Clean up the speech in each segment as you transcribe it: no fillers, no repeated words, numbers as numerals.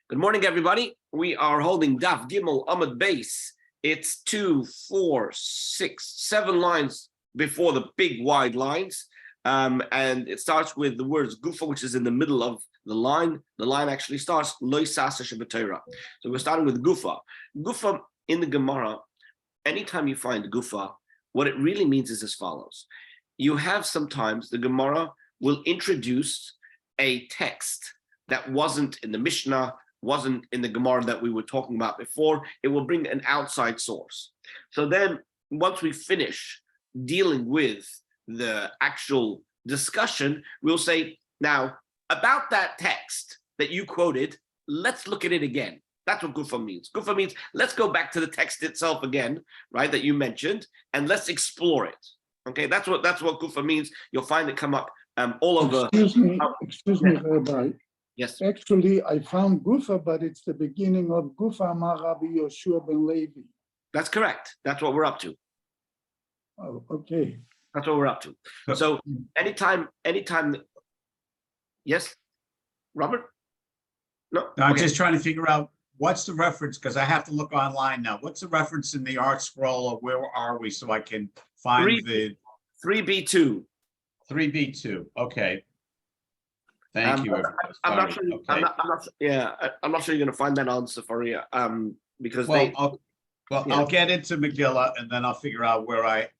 Good morning, everybody. We are holding Daf Gimel Amud Beis. It's 2, 4, 6, 7 lines before the big wide lines. And it starts with the words Gufa, which is in the middle of the line. The line actually starts Lo Sasa Shabbatayra. So we're starting with Gufa. Gufa in the Gemara, anytime you find Gufa, what it really means is as follows. You have sometimes the Gemara will introduce a text that wasn't in the Mishnah, wasn't in the Gemara that we were talking about before. It will bring an outside source. So then once we finish dealing with the actual discussion, we'll say, now, about that text that you quoted, let's look at it again. That's what Gufa means. Gufa means, let's go back to the text itself again, right, that you mentioned, and let's explore it. Okay, that's what Gufa means. You'll find it come up all over. Excuse me, Rabbi. Yes. Actually, I found Gufa, but it's the beginning of Gufa Amar Rabbi Yoshua ben Levi. That's correct. That's what we're up to. Oh, okay. That's what we're up to. So anytime. Yes, Robert? No. I'm Okay. just trying to figure out what's the reference, because I have to look online now. What's the reference in the art scroll, or where are we, so I can find the 3B2. 3B2? Okay. Thank you. I'm not sure. Okay. I'm not sure you're going to find that on Safari. Because Well, yeah. I'll get into Megilla, and then I'll figure out where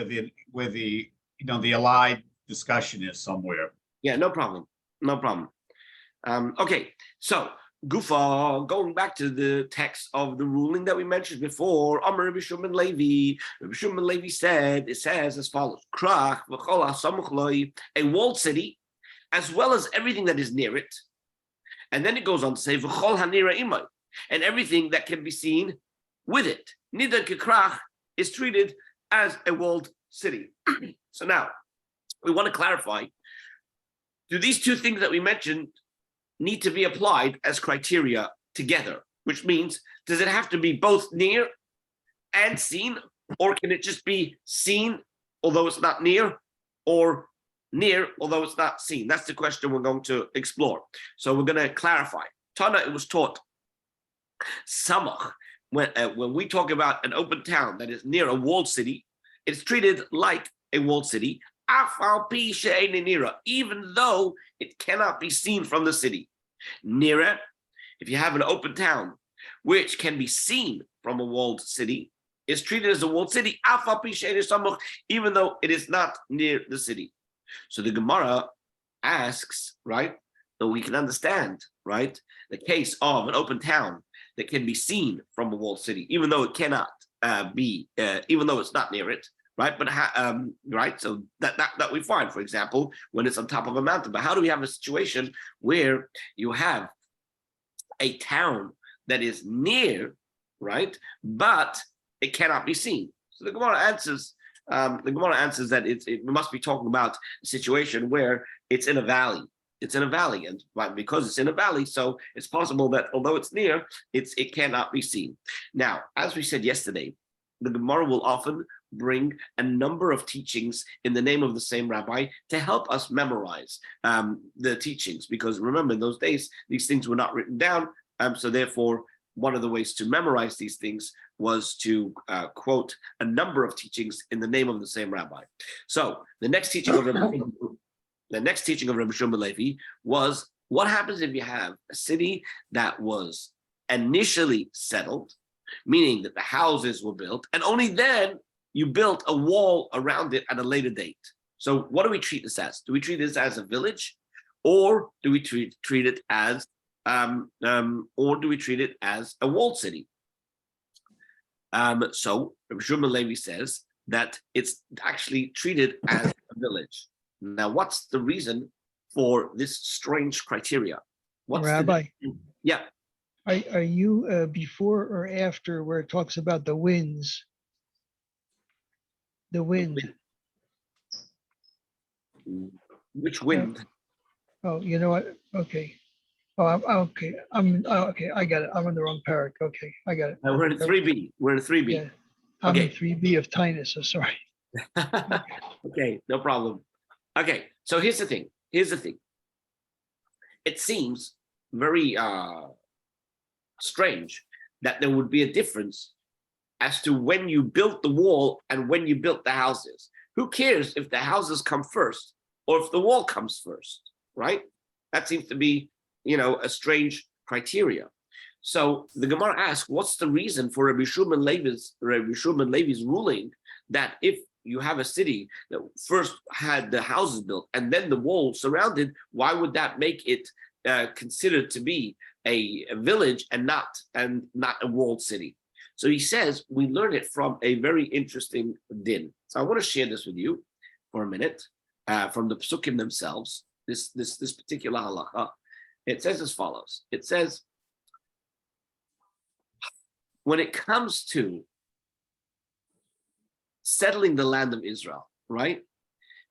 the the allied discussion is somewhere. Yeah, no problem. Okay, so Gufa, going back to the text of the ruling that we mentioned before, Amar Rabbi Shimon ben Levi. Rabbi Shimon ben Levi said, it says as follows: Krach v'chol hasamuch loi, a walled city, as well as everything that is near it. And then it goes on to say, v'chol hanira imay, and everything that can be seen with it. Nidar kekrach is treated as a walled city. So now, we want to clarify, do these two things that we mentioned need to be applied as criteria together? Which means, does it have to be both near and seen, or can it just be seen, although it's not near, or near, although it's not seen? That's the question we're going to explore. So we're going to clarify. Tana, it was taught, Samach, when we talk about an open town that is near a walled city, it's treated like a walled city, even though it cannot be seen from the city. Nearer, if you have an open town which can be seen from a walled city, is treated as a walled city, even though it is not near the city. So the Gemara asks, right, so we can understand, right, the case of an open town that can be seen from a walled city, even though it cannot even though it's not near it, right? But right, so that we find, for example, when it's on top of a mountain. But how do we have a situation where you have a town that is near, right, but it cannot be seen? So the Gemara answers that it must be talking about a situation where it's in a valley. It's in a valley, and because it's in a valley, so it's possible that although it's near, it cannot be seen. Now, as we said yesterday, the Gemara will often bring a number of teachings in the name of the same rabbi to help us memorize the teachings, because remember, in those days, these things were not written down, so therefore, one of the ways to memorize these things was to quote a number of teachings in the name of the same rabbi. So the next teaching of Rabbi Shimon ben Levi was, what happens if you have a city that was initially settled, meaning that the houses were built, and only then you built a wall around it at a later date? So what do we treat this as? Do we treat this as a village, or do we treat it as a walled city? So Rabbi Shimon ben Levi says that it's actually treated as a village. Now, what's the reason for this strange criteria? Rabbi? Yeah. Are you before or after where it talks about the winds? The wind. Which wind? Oh, you know what? Okay. Okay. Okay. I got it. I'm in the wrong parak. Okay, I got it. We're in 3B. Yeah. I'm Okay. in 3B of Tinus. So sorry. Okay, no problem. Okay, so here's the thing. It seems very strange that there would be a difference as to when you built the wall and when you built the houses. Who cares if the houses come first or if the wall comes first, right? That seems to be, a strange criteria. So the Gemara asks, what's the reason for Rabbi Shimon Levi's ruling that if you have a city that first had the houses built and then the wall surrounded, why would that make it considered to be a village and not a walled city? So he says we learn it from a very interesting din. So I want to share this with you for a minute from the Psukim themselves. This particular halacha. It says as follows. It says, when it comes to settling the land of Israel, right?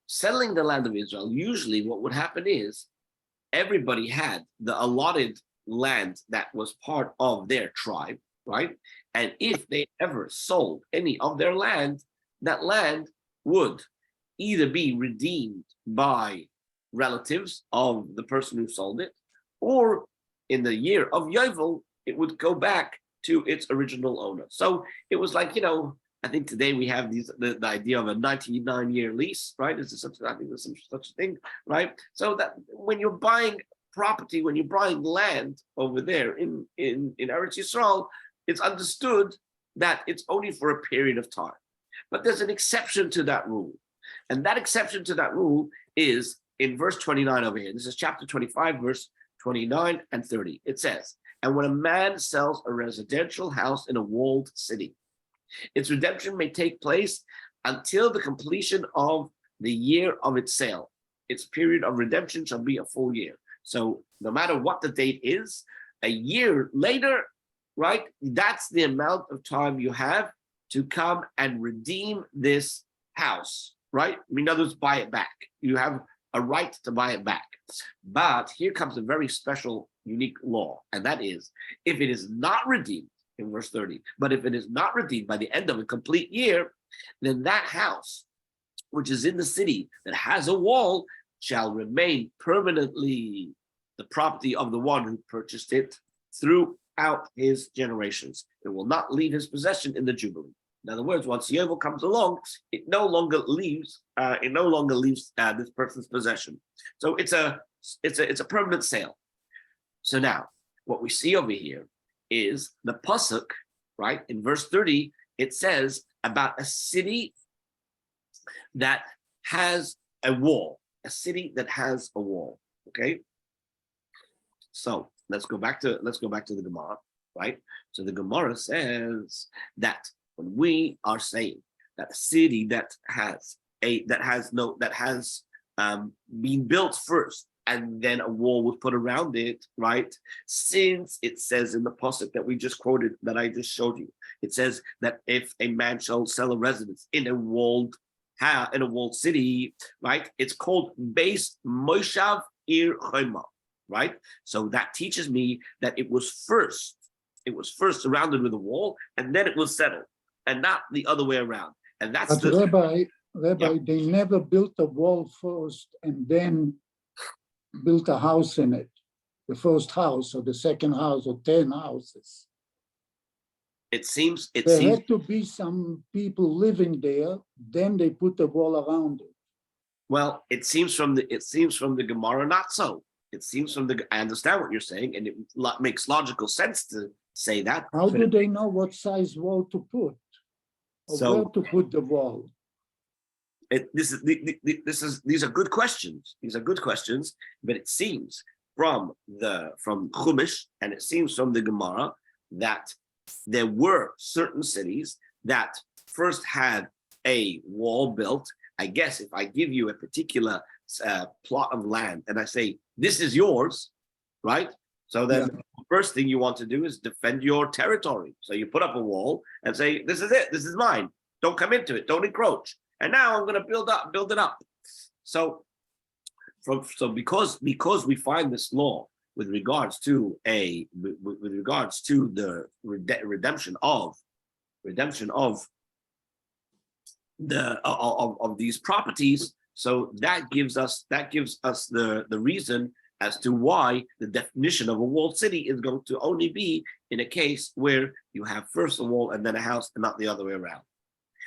Settling the land of Israel, usually what would happen is everybody had the allotted land that was part of their tribe, right? And if they ever sold any of their land, that land would either be redeemed by relatives of the person who sold it, or in the year of Yovel, it would go back to its original owner. So it was like, I think today we have the idea of a 99-year lease, right? Is there I think there's such a thing, right? So that when you're buying property, when you're buying land over there in Eretz Yisrael, it's understood that it's only for a period of time. But there's an exception to that rule. And that exception to that rule is in verse 29 over here. This is chapter 25, verse 29 and 30. It says, and when a man sells a residential house in a walled city, its redemption may take place until the completion of the year of its sale. Its period of redemption shall be a full year. So no matter what the date is, a year later, right, that's the amount of time you have to come and redeem this house, right? In other words, buy it back. You have a right to buy it back. But here comes a very special, unique law, and that is, if it is not redeemed, in verse 30, but if it is not redeemed by the end of a complete year, then that house, which is in the city that has a wall, shall remain permanently the property of the one who purchased it throughout his generations. It will not leave his possession in the Jubilee. In other words, once Yovel comes along, it no longer leaves this person's possession. So it's a permanent sale. So now, what we see over here is the pasuk, right? In verse 30, it says about a city that has a wall. A city that has a wall. Okay. So let's go back to the Gemara, right? So the Gemara says that when we are saying that a city that has been built first and then a wall was put around it, right? Since it says in the pasuk that we just quoted, that I just showed you, it says that if a man shall sell a residence in a walled city, right? It's called Beis Moshav Ir Choma, right? So that teaches me that it was first surrounded with a wall and then it was settled, and not the other way around. And that's but Rabbi, they never built a wall first and then built a house in it. The first house or the second house or 10 houses. It seems there had to be some people living there, then they put a wall around it. Well, it seems from the Gemara not so. It seems from I understand what you're saying, and it makes logical sense to say that. How do they know what size wall to put? Or where to put the wall? These are good questions. These are good questions, but it seems from Chumash and it seems from the Gemara that there were certain cities that first had a wall built. I guess if I give you a particular plot of land and I say, this is yours, right? So then the first thing you want to do is defend your territory. So you put up a wall and say, this is it, this is mine. Don't come into it, don't encroach. And now I'm going to build it up. So because we find this law with regards to the redemption of these properties, so that gives us the reason as to why the definition of a walled city is going to only be in a case where you have first a wall and then a house and not the other way around.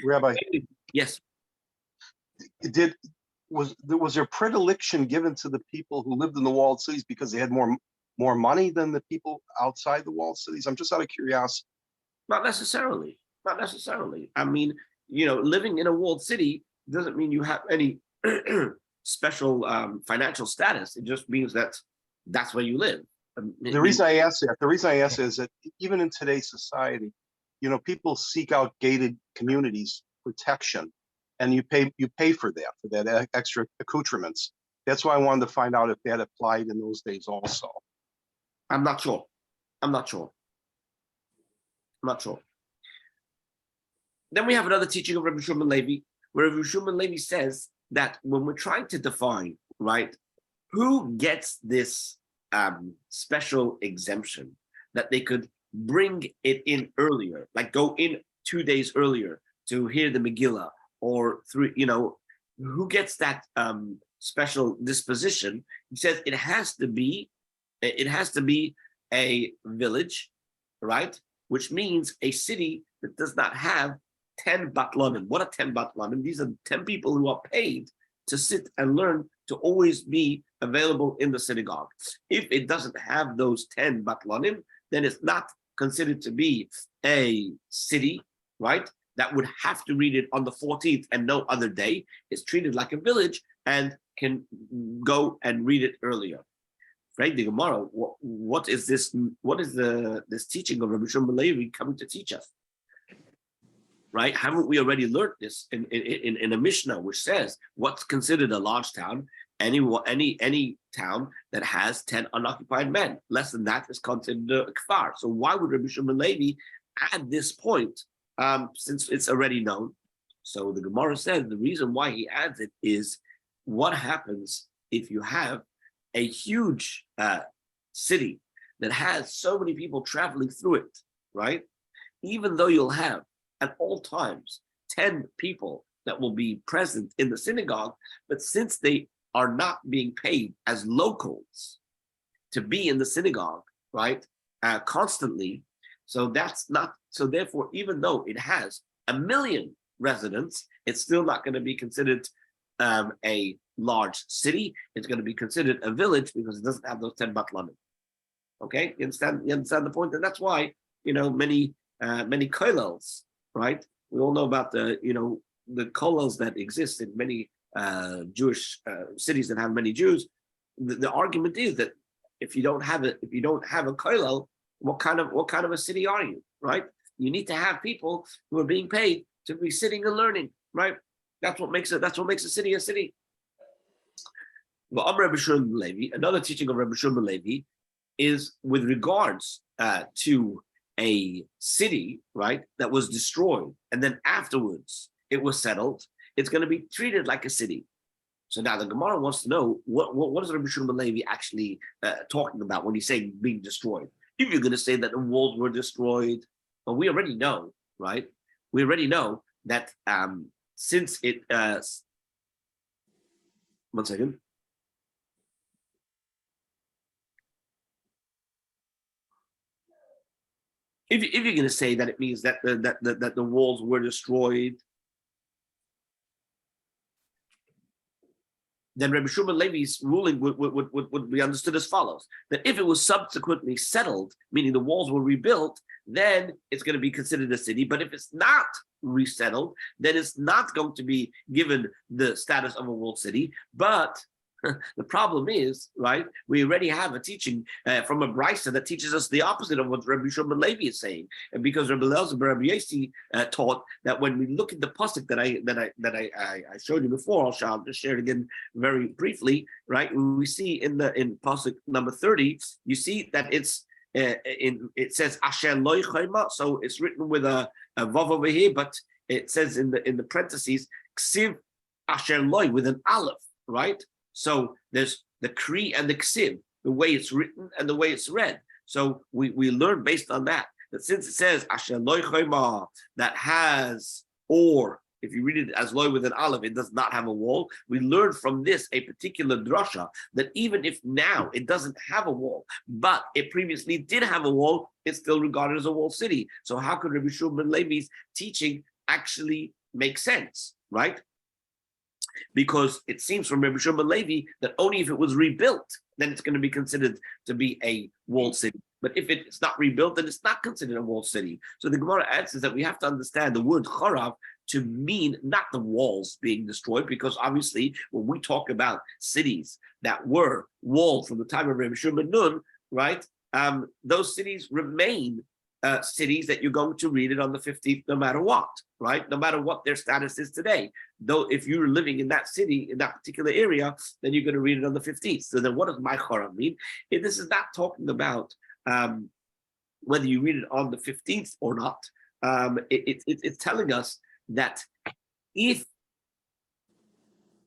Rabbi, Yes. was there predilection given to the people who lived in the walled cities because they had more money than the people outside the walled cities? I'm just out of curiosity. Not necessarily. Not necessarily. I mean, living in a walled city doesn't mean you have any special financial status. It just means that that's where you live. The reason I ask that is that even in today's society, people seek out gated communities protection, and you pay for that extra accoutrements. That's why I wanted to find out if that applied in those days also. I'm not sure. Then we have another teaching of Rabbi Shimon Levi, where Rabbi Shimon Levi says that when we're trying to define, right, who gets this special exemption, that they could bring it in earlier, like go in 2 days earlier to hear the Megillah, or who gets that special disposition? He says it has to be a village, right? Which means a city that does not have 10 batlanim. What are 10 batlanim? These are 10 people who are paid to sit and learn, to always be available in the synagogue. If it doesn't have those 10 batlanim, then it's not considered to be a city, right? That would have to read it on the 14th and no other day. It's treated like a village and can go and read it earlier. Right, the Gemara, what is this? What is this teaching of Rabbi Shimon Levi coming to teach us? Right? Haven't we already learned this in a Mishnah, which says what's considered a large town? Any town that has 10 unoccupied men. Less than that is considered a kfar. So why would Rabbi Shimon Levi add this point, since it's already known? So the Gemara says the reason why he adds it is what happens if you have a huge city that has so many people traveling through it, right? Even though you'll have at all times 10 people that will be present in the synagogue, but since they are not being paid as locals to be in the synagogue, right, constantly, so therefore, even though it has 1 million residents, it's still not going to be considered a large city. It's going to be considered a village because it doesn't have those 10 batlanim. Okay, you understand the point? And that's why many kollels, right? We all know about the kollels that exist in many Jewish cities that have many Jews. The argument is that if you don't have a kollel, what kind of a city are you, right? You need to have people who are being paid to be sitting and learning, right? That's what makes a city a city. But Rabbi Shimon Levi, another teaching of Rabbi Shimon Levi, is with regards to a city, right, that was destroyed, and then afterwards it was settled. It's going to be treated like a city. So now the Gemara wants to know what is Rabbi Shimon Levi actually talking about when he's saying being destroyed. If you're going to say that the walls were destroyed, well, we already know, right? We already know that since it, 1 second. If you're going to say that it means that the walls were destroyed, then Rabbi Shimon Levi's ruling would be understood as follows: that if it was subsequently settled, meaning the walls were rebuilt, then it's going to be considered a city. But if it's not resettled, then it's not going to be given the status of a walled city. But the problem is, right, we already have a teaching from a brisa that teaches us the opposite of what Rabbi Shimon Levi is saying. And because Rabbi Elazar and Rabbi Yossi taught that when we look at the pasuk that I showed you before, I'll just share it again very briefly, right? We see in pasuk number 30, you see that it says Asher loy chayma, so it's written with a vav over here, but it says in the parentheses ksiv Asher loy with an aleph, right? So there's the kri and the ksiv, the way it's written and the way it's read. So we learn based on that since it says Asher loy chayma, that has or if you read it as loy with an aleph, it does not have a wall. We learn from this a particular drasha that even if now it doesn't have a wall, but it previously did have a wall, it's still regarded as a walled city. So how could Rabbi Shimon ben Levi's teaching actually make sense, right? Because it seems from Rabbi Shimon ben Levi that only if it was rebuilt, then it's going to be considered to be a walled city. But if it's not rebuilt, then it's not considered a walled city. So the Gemara answers that we have to understand the word charav to mean not the walls being destroyed, because obviously when we talk about cities that were walled from the time of Rabbi Shimon ben Nun, right, those cities remain cities that you're going to read it on the 15th no matter what, right? No matter what their status is today. Though if you're living in that city, in that particular area, then you're going to read it on the 15th. So then what does my charav mean? This is not talking about whether you read it on the 15th or not. It's telling us that if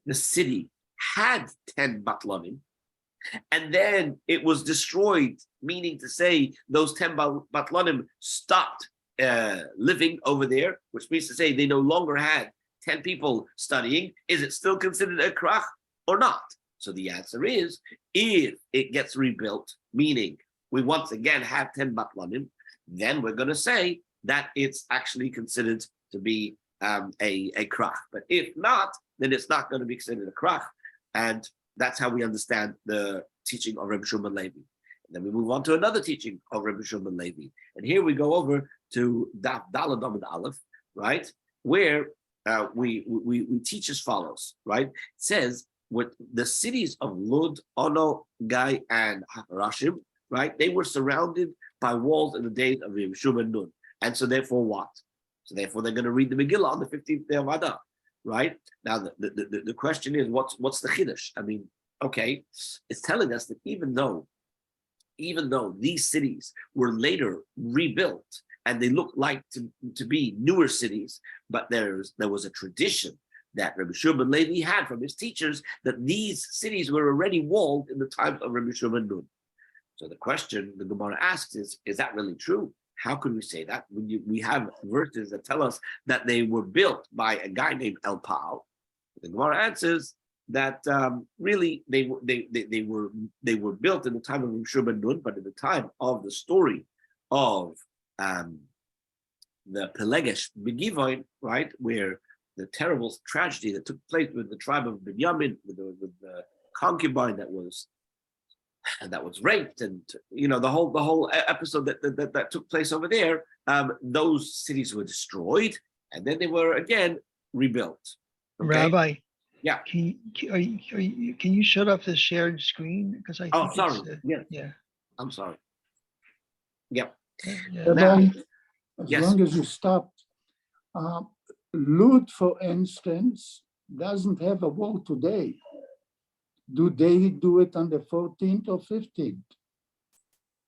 the city had 10 batlanim, and then it was destroyed, meaning to say those 10 batlanim stopped living over there, which means to say they no longer had 10 people studying, is it still considered a krach or not? So the answer is, if it gets rebuilt, meaning we once again have 10 batlanim, then we're going to say that it's actually considered to be a krach. But if not, then it's not going to be considered a krach. And that's how we understand the teaching of Rabbi Shimon ben Levi. And then we move on to another teaching of Rabbi Shimon ben Levi. And here we go over to Daf Daled Amud Aleph, right? Where we teach as follows, right? It says, with the cities of Lud, Ono, Gai, and Harashim, right? They were surrounded by walls in the days of Rabbi Shimon ben Nun. And so therefore what? So therefore they're going to read the Megillah on the 15th day of Adar, right? Now the question is, what's the chiddush? I mean, okay, it's telling us that even though these cities were later rebuilt and they look like to be newer cities, but there was a tradition that Rabbi Shimon ben Levi had from his teachers that these cities were already walled in the times of Rabbi Shimon ben Nun. So the question the Gemara asks is that really true? How could we say that? We have verses that tell us that they were built by a guy named El Pal. The Gemara answers that really they were built in the time of Rabbi Shimon ben Nun, but in the time of the story of the Pelegesh Begivon, right, where the terrible tragedy that took place with the tribe of Binyamin, with the concubine that was raped, and the whole episode that took place over there, those cities were destroyed and then they were again rebuilt. Okay? Rabbi, yeah, can you shut off the shared screen, because I think sorry, yeah, I'm sorry. Yep. Rabbi, as yes. long as you stopped, Lud, for instance, doesn't have a wall today. Do they do it on the 14th or 15th?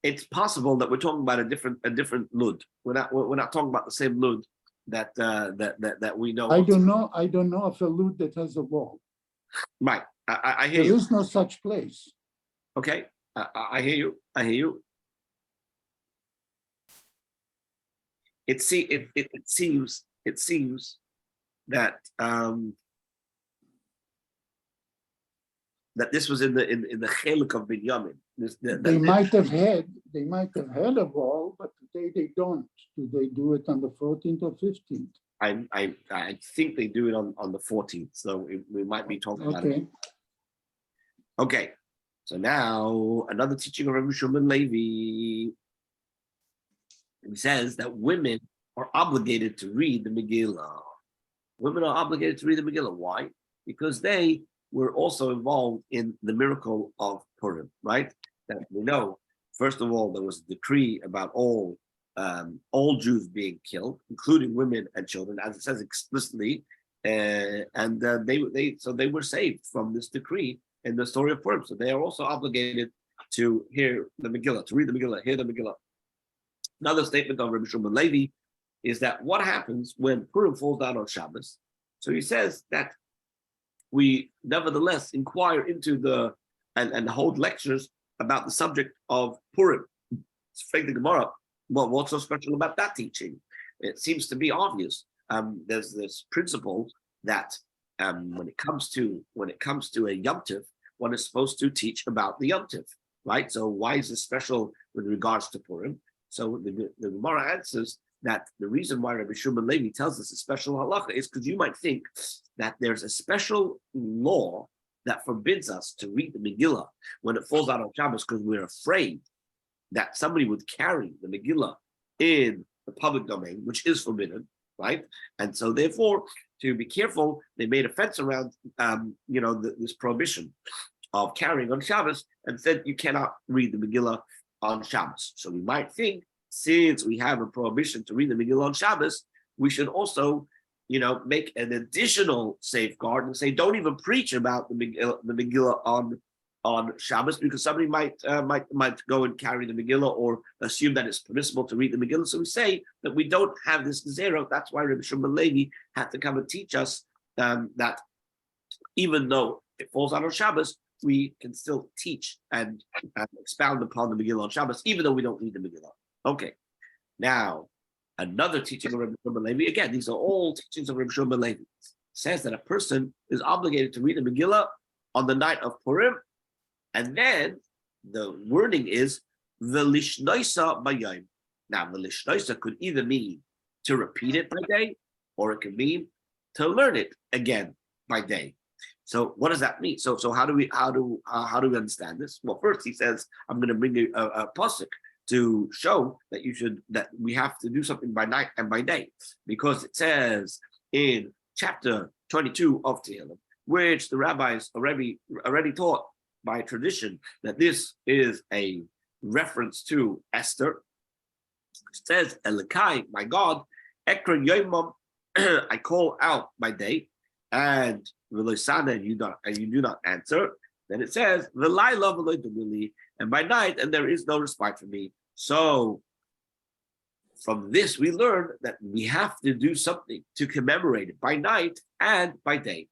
It's possible that we're talking about a different Lud. We're not talking about the same Lud that we know. I don't know of a Lud that has a wall. Right. I hear you. There is no such place. Okay. I hear you. It seems that that this was in the Cheluk of Binyamin. They might have had a wall, but today they don't. Do they do it on the 14th or 15th? I think they do it on the 14th. So we might be talking about it. Okay. So now another teaching of Rabbi Shimon ben Levi. He says that women are obligated to read the Megillah. Women are obligated to read the Megillah. Why? Because they were also involved in the miracle of Purim, right? That we know, first of all, there was a decree about all Jews being killed, including women and children, as it says explicitly, and they were saved from this decree in the story of Purim. So they are also obligated to hear the Megillah, to read the Megillah, hear the Megillah. Another statement of Rabbi Shimon ben Levi is that what happens when Purim falls down on Shabbos? So he says that we nevertheless inquire into and hold lectures about the subject of Purim. It's the Gemara. Well, what's so special about that teaching? It seems to be obvious. there's this principle that when it comes to a Yom Tov, one is supposed to teach about the Yom Tov, right? So why is this special with regards to Purim? So the Gemara answers that the reason why Rabbi Shimon Levi tells us a special halacha is because you might think that there's a special law that forbids us to read the Megillah when it falls out on Shabbos because we're afraid that somebody would carry the Megillah in the public domain, which is forbidden, right? And so therefore, to be careful, they made a fence around, this prohibition of carrying on Shabbos and said you cannot read the Megillah on Shabbos. So we might think, since we have a prohibition to read the Megillah on Shabbos, we should also, make an additional safeguard and say don't even preach about the Megillah on Shabbos because somebody might go and carry the Megillah or assume that it's permissible to read the Megillah. So we say that we don't have this zero. That's why Rabbi Shimon Levi had to come and teach us that even though it falls out on Shabbos, we can still teach and expound upon the Megillah on Shabbos, even though we don't read the Megillah. Okay, now another teaching of Rabbi Shimon Levi, again, these are all teachings of Rabbi Shimon Levi, says that a person is obligated to read the Megillah on the night of Purim, and then the wording is v'lishnoisa bayayim. Now, v'lishnoisa could either mean to repeat it by day, or it could mean to learn it again by day. So what does that mean? So how do we understand this? Well, first he says, I'm going to bring you a pasuk to show that we have to do something by night and by day, because it says in chapter 22 of Tehillim, which the rabbis already taught by tradition that this is a reference to Esther. It says, Elikai, my God, Ekron Yomam, I call out by day, and Veloisana, you do not answer. Then it says, Velayla Veloidumili, and by night, and there is no respite for me. So from this, we learn that we have to do something to commemorate it by night and by day.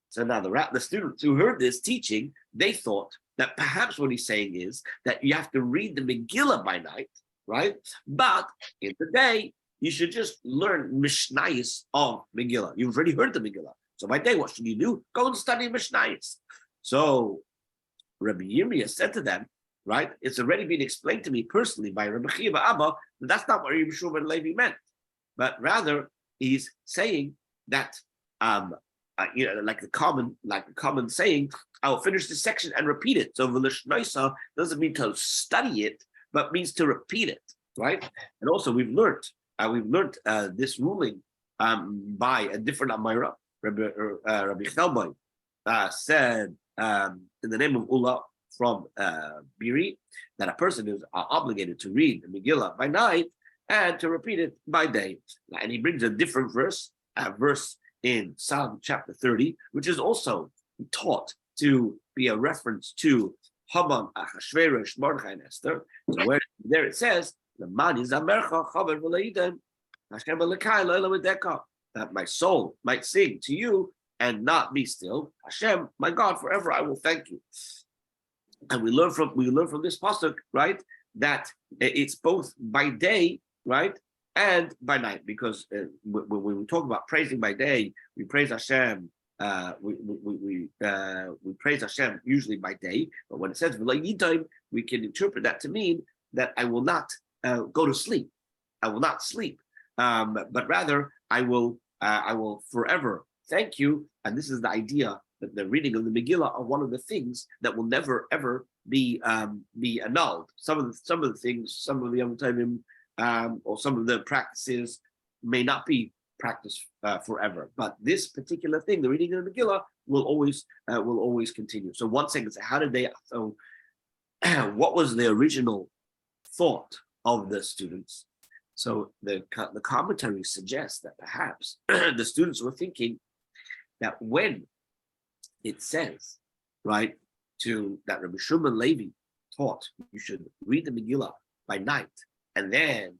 So now the students who heard this teaching, they thought that perhaps what he's saying is that you have to read the Megillah by night, right? But in the day, you should just learn Mishnayos of Megillah. You've already heard the Megillah. So by day, what should you do? Go and study Mishnayos. So Rabbi Yirmiyah said to them, right, it's already been explained to me personally by Rabbi Chiya Abba that that's not what Rabbi Shimon Levi meant, but rather he's saying that like the common saying, I'll finish this section and repeat it. So v'lishnoisa doesn't mean to study it, but means to repeat it, right? And also we've learned this ruling by a different Amira. Rabbi Chelboy said in the name of Allah from Biri that a person is obligated to read the Megillah by night and to repeat it by day. And he brings a different verse in Psalm chapter 30, which is also taught to be a reference to Haman, Achashverosh, Mordechai, and Esther. So where there it says, that my soul might sing to you and not be still. Hashem, my God, forever I will thank you. And we learn from this pasuk, right, that it's both by day, right, and by night, because when we talk about praising by day, we praise Hashem. We praise Hashem usually by day, but when it says v'layidayim, we can interpret that to mean that I will not go to sleep. I will not sleep, but rather I will forever thank you. And this is the idea that the reading of the Megillah are one of the things that will never ever be annulled. Some of the things, some of the Yom Tovim, or some of the practices may not be practiced forever, but this particular thing, the reading of the Megillah, will always continue. So one second, how did they? So, what was the original thought of the students? So the commentary suggests that perhaps the students were thinking that when it says, right, that Rabbi Shimon Levi taught you should read the Megillah by night and then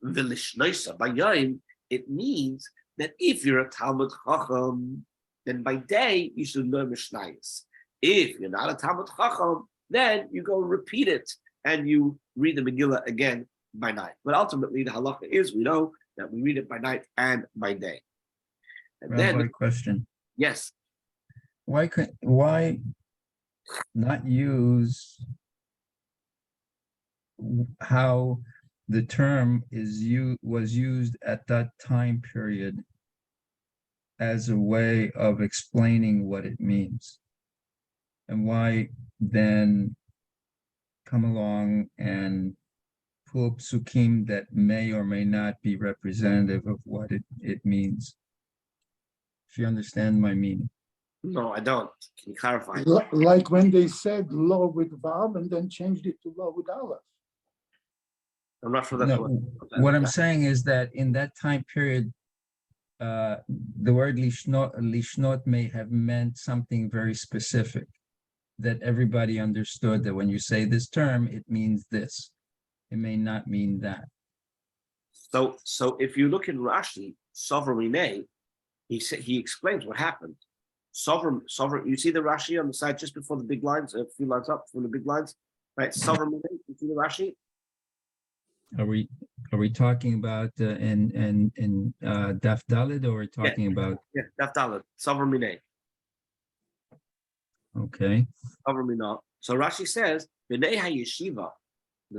v'lishnoisa bayayim, it means that if you're a Talmud Chacham, then by day you should learn Mishnayos. If you're not a Talmud Chacham, then you go repeat it and you read the Megillah again by night. But ultimately, the halacha is, we know that we read it by night and by day. And then, Rabbi, question. yes, Why not use how the term was used at that time period as a way of explaining what it means? And why then come along and pull psukim that may or may not be representative of what it means? If you understand my meaning. no, I don't. Can you clarify? Like when they said law with Vav and then changed it to law with Aleph. I'm not sure that's No, what I'm saying is that in that time period, the word lishnot may have meant something very specific that everybody understood, that when you say this term, it means this. It may not mean that. So if you look in Rashi, sovereign, he explains what happened. Sovereign. You see the Rashi on the side just before the big lines, a few lines up from the big lines, right? Sovereign. You see the Rashi? Are we talking about in Daf Daled, or are we talking about? Yeah, that's Dalet. Sovereign. Okay. Sovereign. So Rashi says, "B'nei hayeshiva."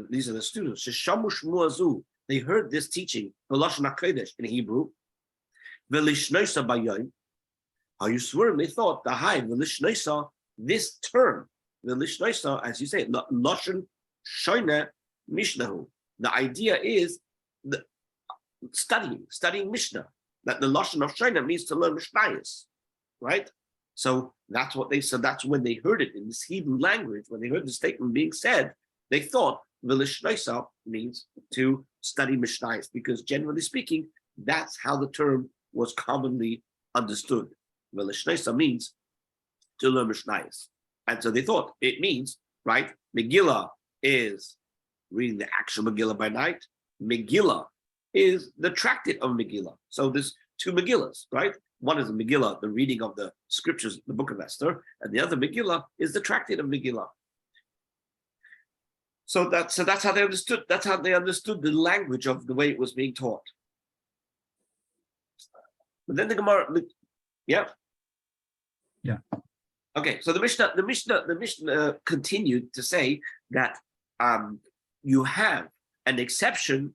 These are the students. Sheshamu shmuazu. They heard this teaching, B'lashon HaKodesh in Hebrew. V'lishnoisa bayom. How you swear? They thought the high v'lishnoisa. This term, v'lishnoisa, as you say, lashon shoyne mishnahu. The idea is the studying Mishnah. That the lashon of shoyne means to learn Mishnayos, right? So that's what they said. That's when they heard it in this Hebrew language. When they heard the statement being said, they thought v'lishnoisa means to study Mishnayos, because generally speaking, that's how the term was commonly understood. V'lishnoisa means to learn Mishnayos. And so they thought it means, right? Megilla is reading the actual Megillah by night. Megillah is the tractate of Megillah. So there's two Megillas, right? One is the Megillah, the reading of the scriptures, the book of Esther, and the other Megillah is the tractate of Megillah. So that's how they understood. That's how they understood the language of the way it was being taught. But then the Gemara, yeah. Okay, so the Mishnah continued to say that you have an exemption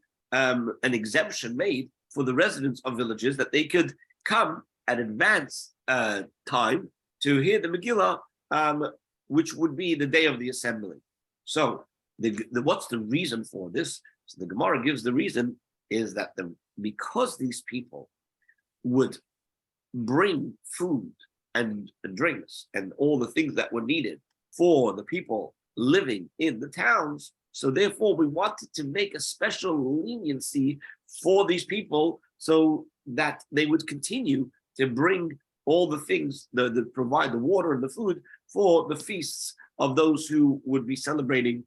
made for the residents of villages, that they could come at advance time to hear the Megillah, which would be the day of the assembly. So what's the reason for this? So the Gemara gives the reason is that because these people would bring food and drinks and all the things that were needed for the people living in the towns, so therefore we wanted to make a special leniency for these people so that they would continue to bring all the things, provide the water and the food for the feasts of those who would be celebrating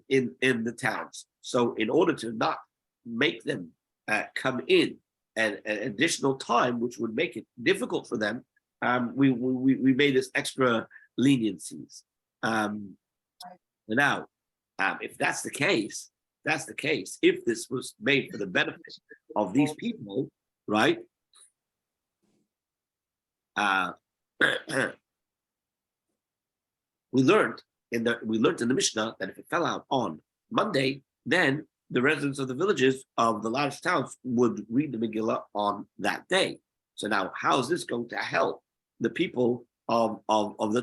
in the towns. So in order to not make them come in an additional time, which would make it difficult for them, we made this extra leniencies. Now, if that's the case, if this was made for the benefit of these people, right? We learned in the Mishnah that if it fell out on Monday, then the residents of the villages of the large towns would read the Megillah on that day. So now, how is this going to help the people of the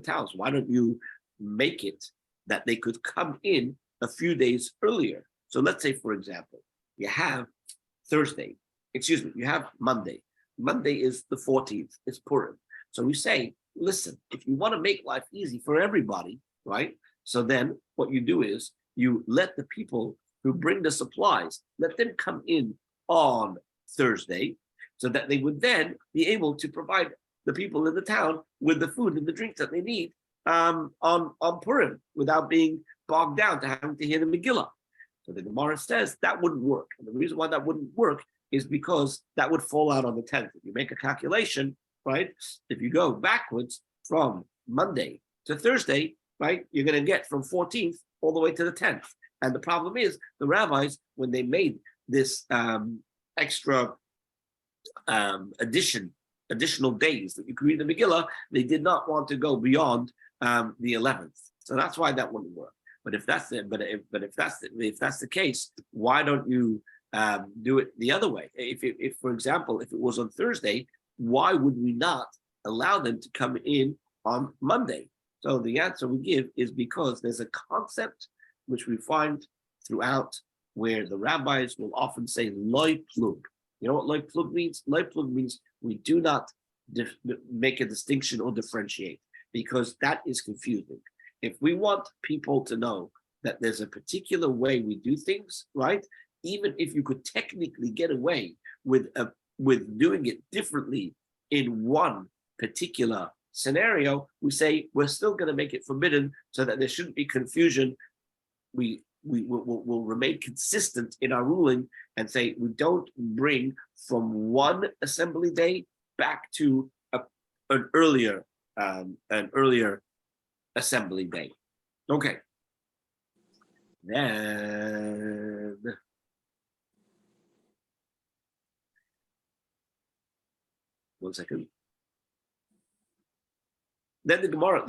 towns? Why don't you make it that they could come in a few days earlier? So let's say, for example, you have you have Monday. Monday is the 14th, it's Purim. So we say, listen, if you want to make life easy for everybody, right? So then what you do is you let the people who bring the supplies, let them come in on Thursday, so that they would then be able to provide the people in the town with the food and the drinks that they need on Purim, without being bogged down to having to hear the Megillah. So the Gemara says that wouldn't work. And the reason why that wouldn't work is because that would fall out on the 10th. If you make a calculation, right? If you go backwards from Monday to Thursday, right, you're going to get from 14th all the way to the 10th. And the problem is the rabbis, when they made this extra additional days that you could read the Megillah, they did not want to go beyond the 11th. So that's why that wouldn't work. But if that's the case, why don't you do it the other way? If for example, if it was on Thursday, why would we not allow them to come in on Monday? So the answer we give is because there's a concept which we find throughout where the rabbis will often say loy plug. You know what loy plug means? Loy plug means we do not make a distinction or differentiate, because that is confusing. If we want people to know that there's a particular way we do things, right? Even if you could technically get away with doing it differently in one particular scenario, we say we're still going to make it forbidden so that there shouldn't be confusion. We will remain consistent in our ruling and say we don't bring from one assembly day back to an earlier assembly day. Okay. Then one second. Then the Gemara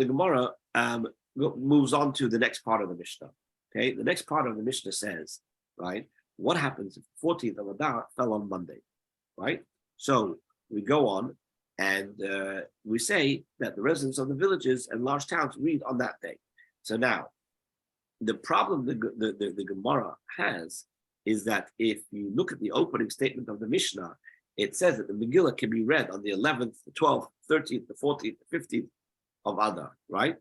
moves on to the next part of the Mishnah. Okay, the next part of the Mishnah says, right, what happens if the 14th of Adar fell on Monday, right? So we go on and we say that the residents of the villages and large towns read on that day. So now, the problem the Gemara has is that if you look at the opening statement of the Mishnah, it says that the Megillah can be read on the 11th, the 12th, 13th, the 14th, the 15th of Adar, right?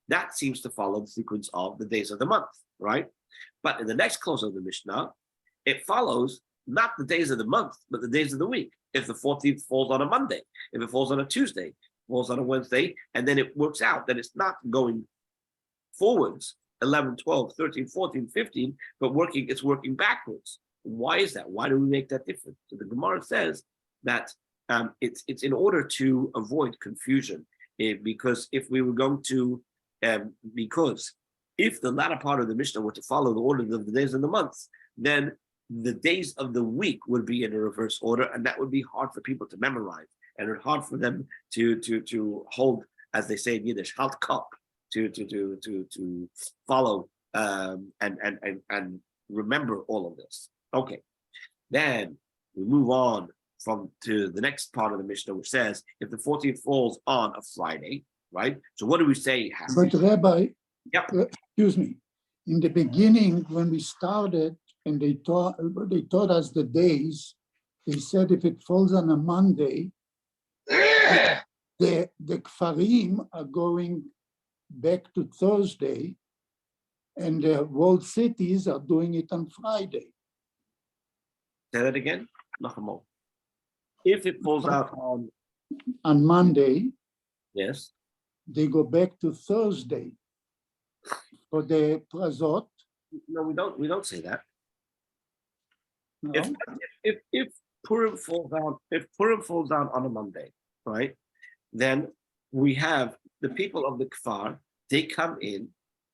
That seems to follow the sequence of the days of the month, right? But in the next clause of the Mishnah, it follows not the days of the month, but the days of the week. If the 14th falls on a Monday, if it falls on a Tuesday, falls on a Wednesday, and then it works out that it's not going forwards, 11, 12, 13, 14, 15, but it's working backwards. Why is that? Why do we make that difference? So the Gemara says that it's in order to avoid confusion, because if we were going to, because if the latter part of the Mishnah were to follow the order of the days of the months, then the days of the week would be in a reverse order, and that would be hard for people to memorize, and it's hard for them to hold, as they say in Yiddish, halt kop, to follow and remember all of this. Okay, then we move on to the next part of the Mishnah, which says if the 14th falls on a Friday, right? So what do we say happens? But Rabbi, Yep. excuse me, in the beginning when we started and they taught us the days, they said if it falls on a Monday, the Kfarim are going back to Thursday, and the walled cities are doing it on Friday. Say that again. If it falls out On Monday, yes, they go back to Thursday for the Prazot. no, we don't say that. No? If Purim falls out on a Monday, right? Then we have the people of the Kfar, they come in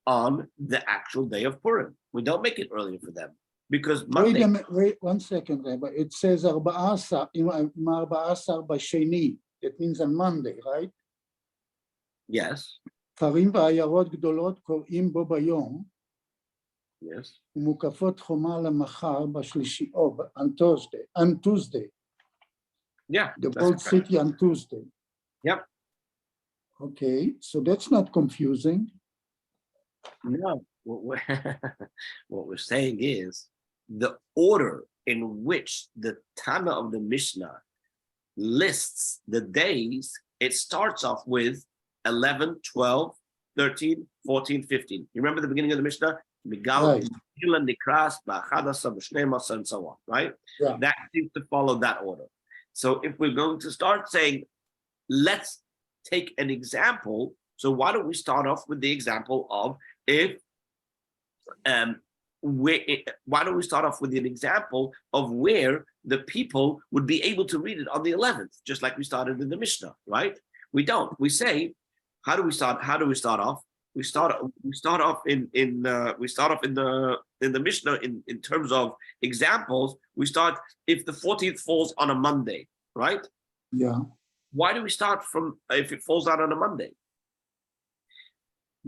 on the actual day of Purim. We don't make it earlier for them because Monday. Wait 1 second, Rabbi. It says 14, im 14 b'sheni. That means on Monday, right? Yes, כפרים ועיירות גדולות קוראים בו ביום, yes. ומוקפות חומה למחר בשלישי, on Tuesday. Yeah. The that's whole correct. city on Tuesday. Yep. Okay, so that's not confusing. No, what we're saying is the order in which the Tana of the Mishnah lists the days, it starts off with 11, 12, 13, 14, 15. You remember the beginning of the Mishnah? Megilla, Nikras, Ba'achadasa, B'shnei and so on, right? Yeah. That seems to follow that order. So if we're going to start saying, let's take an example, so why don't we start off with the example of why don't we start off with an example of where the people would be able to read it on the 11th, just like we started in the Mishnah, right? We don't. We say, how do we start off? We start off in the Mishnah in terms of examples. We start if the 14th falls on a Monday, right? Yeah, Why do we start from if it falls out on a Monday?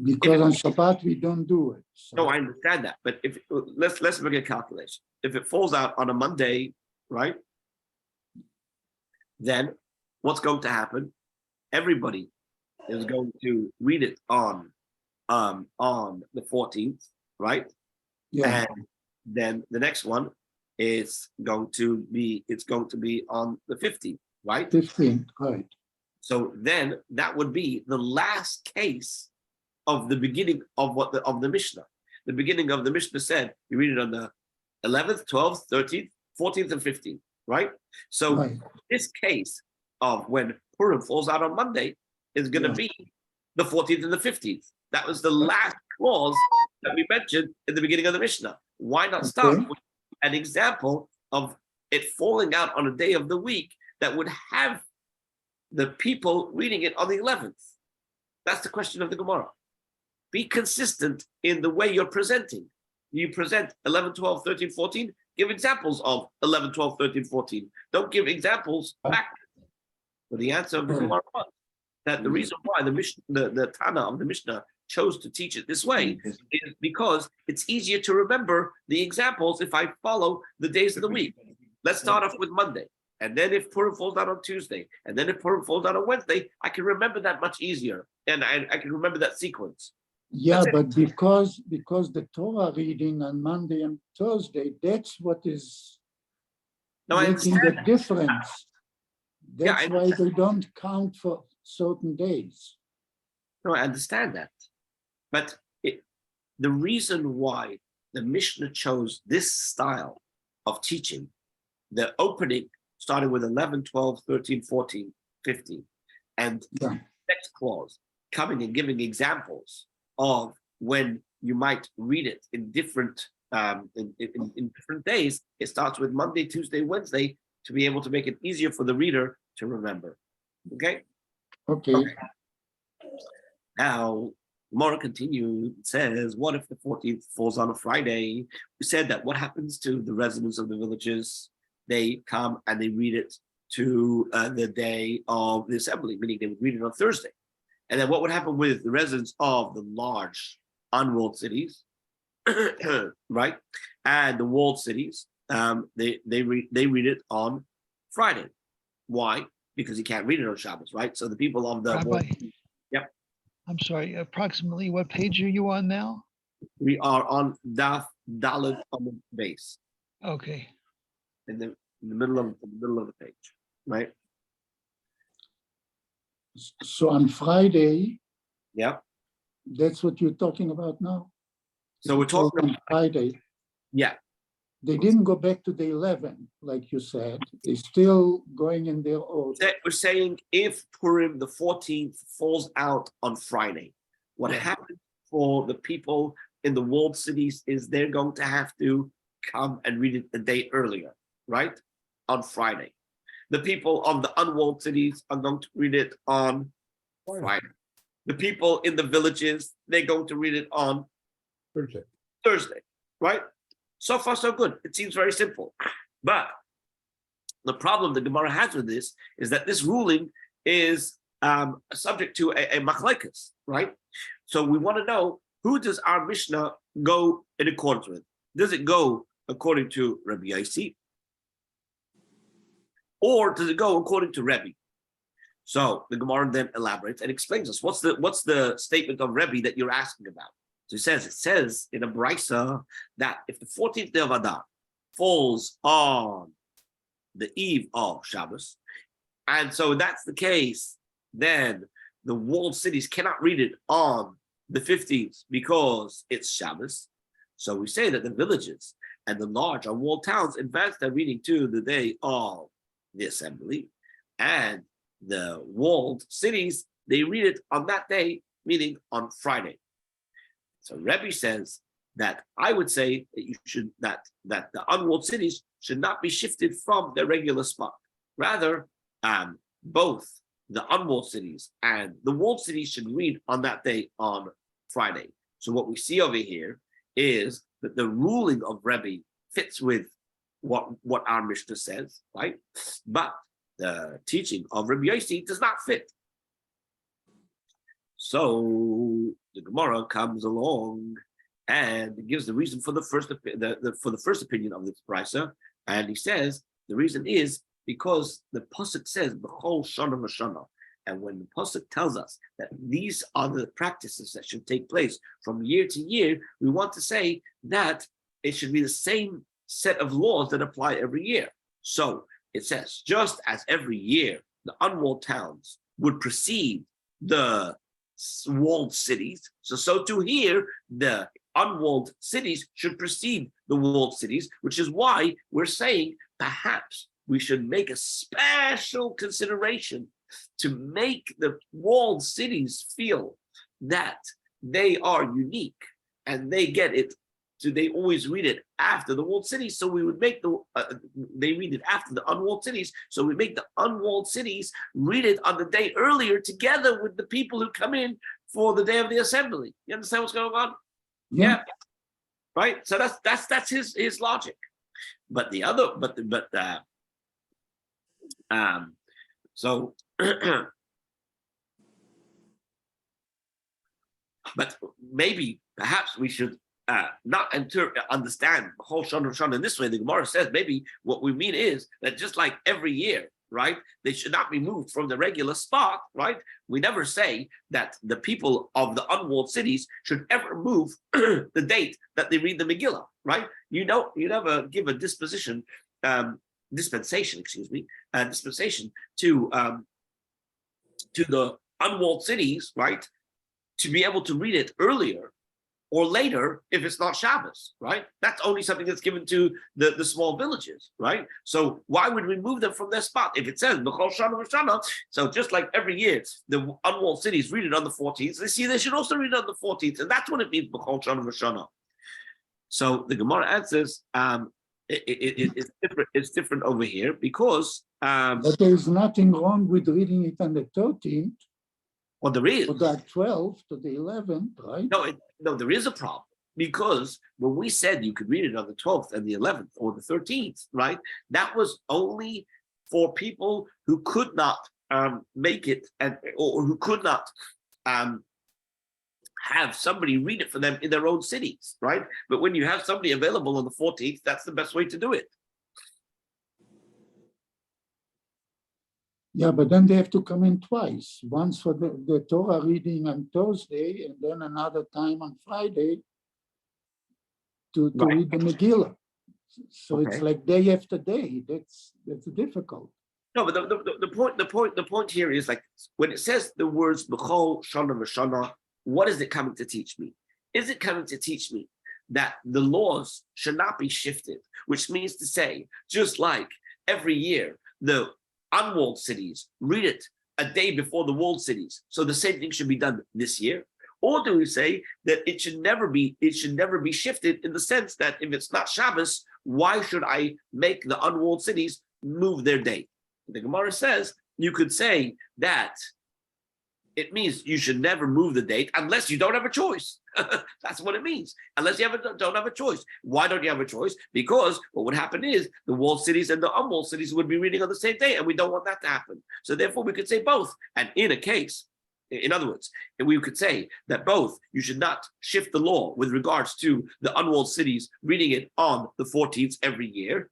because on Shabbat we don't do it. No, So, I understand that, but if let's make a calculation. If it falls out on a Monday, right? Then what's going to happen? Everybody is going to read it on the 14th, right? yeah, And then the next one is going to be on the 15th, right? 15, right. So then that would be the last case of the beginning of the Mishnah. The beginning of the Mishnah said you read it on the 11th, 12th, 13th, 14th, and 15th, right? So Right. this case of when Purim falls out on Monday is going to Yeah. be the 14th and the 15th. That was the last clause that we mentioned in the beginning of the Mishnah. Why not start Okay. with an example of it falling out on a day of the week that would have the people reading it on the 11th? That's the question of the Gemara. Be consistent in the way you're presenting. You present 11, 12, 13, 14, give examples of 11, 12, 13, 14. Don't give examples back. But the answer of the Gemara was that the reason why the Tana of the Mishnah chose to teach it this way is because it's easier to remember the examples if I follow the days of the week. Let's start off with Monday. And then if Purim falls out on Tuesday, and then if Purim falls out on Wednesday, I can remember that much easier. And I can remember that sequence. Yeah, That's but because the Torah reading on Monday and Thursday, that's what is No, I making understand the difference. Yeah, That's I why they don't count for certain days. No, I understand that. But the reason why the Mishnah chose this style of teaching, the opening started with 11, 12, 13, 14, 15, and Yeah. next clause coming and giving examples of when you might read it in different in different days. It starts with Monday, Tuesday, Wednesday to be able to make it easier for the reader to remember. Okay. Okay. Now, Gemara continues, it says, what if the 14th falls on a Friday? We said that what happens to the residents of the villages? They come and they read it to the day of the assembly, meaning they would read it on Thursday. And then what would happen with the residents of the large unwalled cities, right? And the walled cities, they read it on Friday. Why? Because you can't read it on Shabbos, right? So the people of the Rabbi, Yep. I'm sorry, approximately what page are you on now? We are on Daf Dalet on the base, Okay, in the middle of the page, right? So on Friday, Yeah. that's what you're talking about now? So we're talking on Friday. Yeah. They didn't go back to the 11, like you said. They're still going in their order. We're saying if Purim the 14th falls out on Friday, what happens for the people in the walled cities is they're going to have to come and read it a day earlier, right? On Friday. The people of the unwalled cities are going to read it on Friday. The people in the villages, they're going to read it on Thursday, right? So far, so good. It seems very simple. But the problem the Gemara has with this is that this ruling is subject to a machlekes, right? So we want to know, who does our Mishnah go in accordance with? Does it go according to Rabbi Yossi? Or does it go according to Rebbe? So the Gemara then elaborates and explains us what's the statement of Rebbe that you're asking about. So it says in a brisa that if the 14th day of Adar falls on the eve of Shabbos, and so that's the case, then the walled cities cannot read it on the 15th because it's Shabbos. So we say that the villages and the large unwalled towns advance their reading to the day of the assembly, and the walled cities, they read it on that day, meaning on Friday. So Rebbe says that I would say that you should that the unwalled cities should not be shifted from their regular spot. Rather, both the unwalled cities and the walled cities should read on that day on Friday. So what we see over here is that the ruling of Rebbe fits with what our Mishnah says, right? But the teaching of Rabbi Yossi does not fit. So the Gemara comes along and gives the reason for the first opinion of this brisa, and he says the reason is because the pasuk says b'chol shana v'shana, and when the pasuk tells us that these are the practices that should take place from year to year, we want to say that it should be the same set of laws that apply every year. So it says, just as every year the unwalled towns would precede the walled cities, so too here the unwalled cities should precede the walled cities, which is why we're saying perhaps we should make a special consideration to make the walled cities feel that they are unique and they get it. So they always read it after the walled cities. So we would make they read it after the unwalled cities. So we make the unwalled cities read it on the day earlier together with the people who come in for the day of the assembly. You understand what's going on? Yeah. Right. So that's his logic. But the other, so but maybe perhaps we should not understand the whole Shana in this way. The Gemara says maybe what we mean is that just like every year, right, they should not be moved from the regular spot, right? We never say that the people of the unwalled cities should ever move the date that they read the Megillah, right? You never give a dispensation to the unwalled cities, right, to be able to read it earlier or later if it's not Shabbos, right? That's only something that's given to the small villages, right? So why would we move them from their spot? If it says B'chol Shana v'Shana, so just like every year, the unwalled cities read it on the 14th, they should also read it on the 14th, and that's what it means, B'chol Shana v'Shana. So the Gemara answers, it's different over here because... but there is nothing wrong with reading it on the 13th. Well, there is. To the 12th, to the 11th, right? No, there is a problem because when we said you could read it on the 12th and the 11th or the 13th, right? That was only for people who could not make it or who could not have somebody read it for them in their own cities, right? But when you have somebody available on the 14th, that's the best way to do it. Yeah, but then they have to come in twice, once for the Torah reading on Thursday and then another time on Friday to read the Megillah. So Okay. It's like day after day. That's difficult. No, but the point here is like when it says the words B'chol Shana v'Shana, what is it coming to teach me? Is it coming to teach me that the laws should not be shifted, which means to say, just like every year, the unwalled cities read it a day before the walled cities, so the same thing should be done this year? Or do we say that it should never be shifted in the sense that if it's not Shabbos, why should I make the unwalled cities move their date? The Gemara says you could say that it means you should never move the date unless you don't have a choice. That's what it means. Unless you don't have a choice. Why don't you have a choice? Because what would happen is the walled cities and the unwalled cities would be reading on the same day, and we don't want that to happen. So therefore, we could say both. And in a case, in other words, we could say that both, you should not shift the law with regards to the unwalled cities reading it on the 14th every year,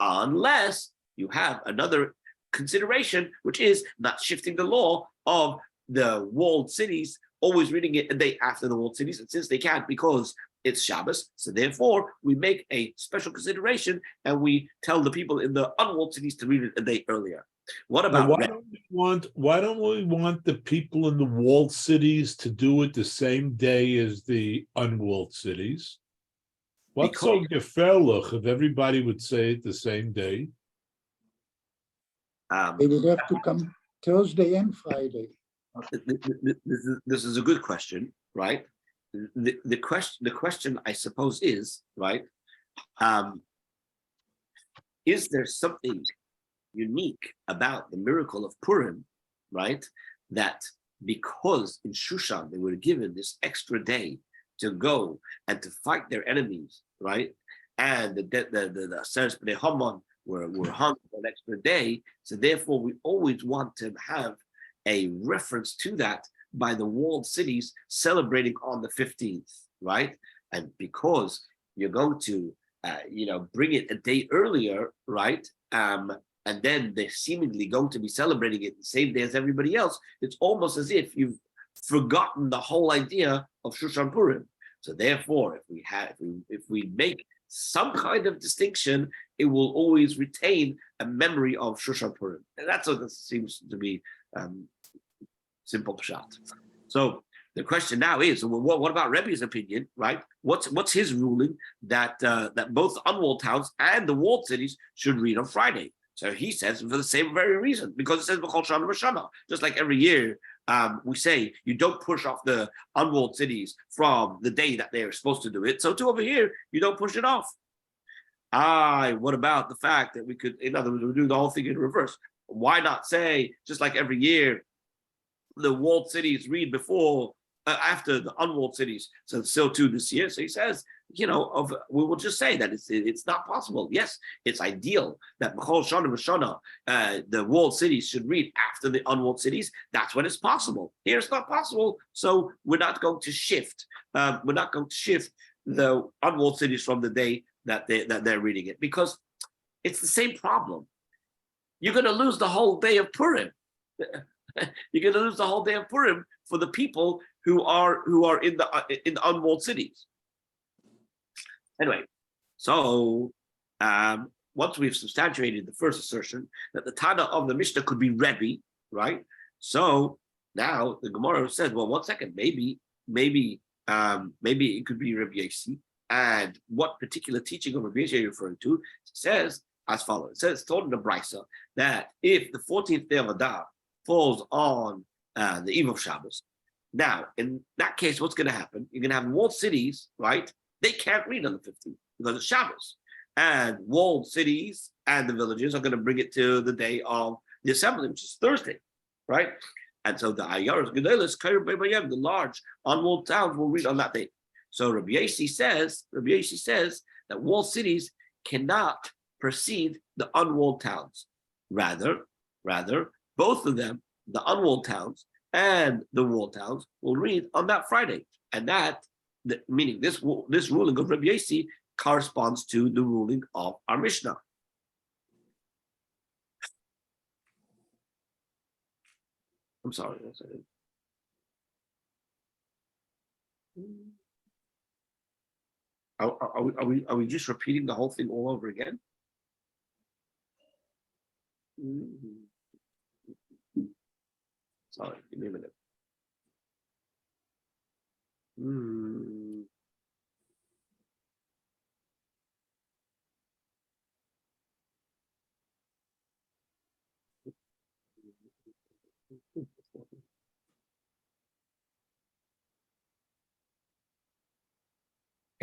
unless you have another consideration, which is not shifting the law of the walled cities always reading it a day after the walled cities, and since they can't because it's Shabbos, so therefore we make a special consideration and we tell the people in the unwalled cities to read it a day earlier. What about why don't we want the people in the walled cities to do it the same day as the unwalled cities? What's so gefährlich if everybody would say it the same day? They would have to come Thursday and Friday. This is a good question, right? The question I suppose is, right, is there something unique about the miracle of Purim, right, that because in Shushan they were given this extra day to go and to fight their enemies, right, and the Aseres Bnei Haman we're hung for an extra day. So therefore, we always want to have a reference to that by the walled cities celebrating on the 15th, right? And because you're going to, bring it a day earlier, right? And then they're seemingly going to be celebrating it the same day as everybody else. It's almost as if you've forgotten the whole idea of Shushan Purim. So therefore, if we make some kind of distinction, it will always retain a memory of Shushan Purim. And that's what this seems to be simple pshat. So the question now is, what about Rebbe's opinion, right? What's his ruling that that both unwalled towns and the walled cities should read on Friday? So he says for the same very reason, because it says B'chol Shana V'Shana. Just like every year, we say you don't push off the unwalled cities from the day that they are supposed to do it. So too over here, you don't push it off. What about the fact that we could, in other words, we do the whole thing in reverse? Why not say, just like every year, the walled cities read before, after the unwalled cities? So too this year. So he says, we will just say that it's not possible. Yes, it's ideal that B'chol Shana V'Shana, the walled cities should read after the unwalled cities. That's when it's possible. Here it's not possible. So we're not going to shift. We're not going to shift the unwalled cities from the day that they're reading it, because it's the same problem. You're going to lose the whole day of Purim. You're going to lose the whole day of Purim for the people who are in the unwalled cities. Anyway, so once we've substantiated the first assertion that the Tana of the Mishnah could be Rebbe, right? So now the Gemara says, well, 1 second, maybe it could be Rabbi Yossi. And what particular teaching of Rabbi Yossi are you referring to? It says as follows. It says, told in the Brisa, that if the 14th day of Adar falls on the eve of Shabbos, now in that case, what's going to happen? You're going to have walled cities, right? They can't read on the 15th because it's Shabbos. And walled cities and the villages are going to bring it to the day of the assembly, which is Thursday, right? And so the Ayaros, the large unwalled towns will read on that day. So Rabbi Yossi says that walled cities cannot precede the unwalled towns. Rather, both of them, the unwalled towns and the walled towns, will read on that Friday. And that, meaning this ruling of Rabbi Yossi corresponds to the ruling of our Mishnah. I'm sorry. Are we just repeating the whole thing all over again? Sorry, give me a minute.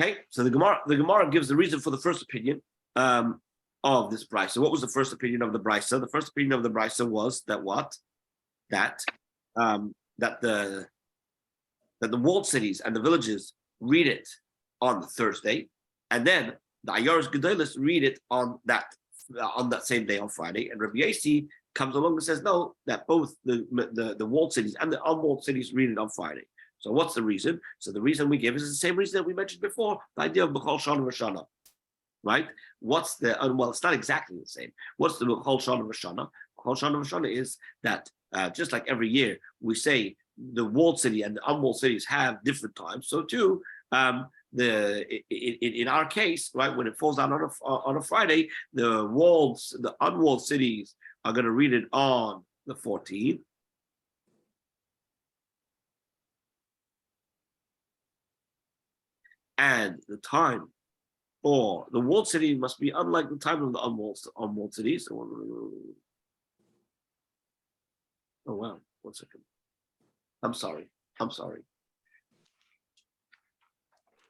Okay, so the Gemara gives the reason for the first opinion of this brisa. So what was the first opinion of the brisa? The first opinion of the brisa was that what? That the walled cities and the villages read it on the Thursday, and then the Ayaros Gedolos read it on that same day on Friday. And Rabbi Yossi comes along and says no, that both the walled cities and the unwalled cities read it on Friday. So what's the reason? So the reason we give is the same reason that we mentioned before, the idea of B'chol Shana V'Shana, right? What's the, well, it's not exactly the same. What's the B'chol Shana V'Shana? B'chol Shana V'Shana is that just like every year we say the walled city and the unwalled cities have different times, so too, in our case, right, when it falls down on a Friday, the unwalled cities are going to read it on the 14th. And the time for the walled city must be unlike the time of the unwalled cities. Oh wow, 1 second. I'm sorry. I'm sorry.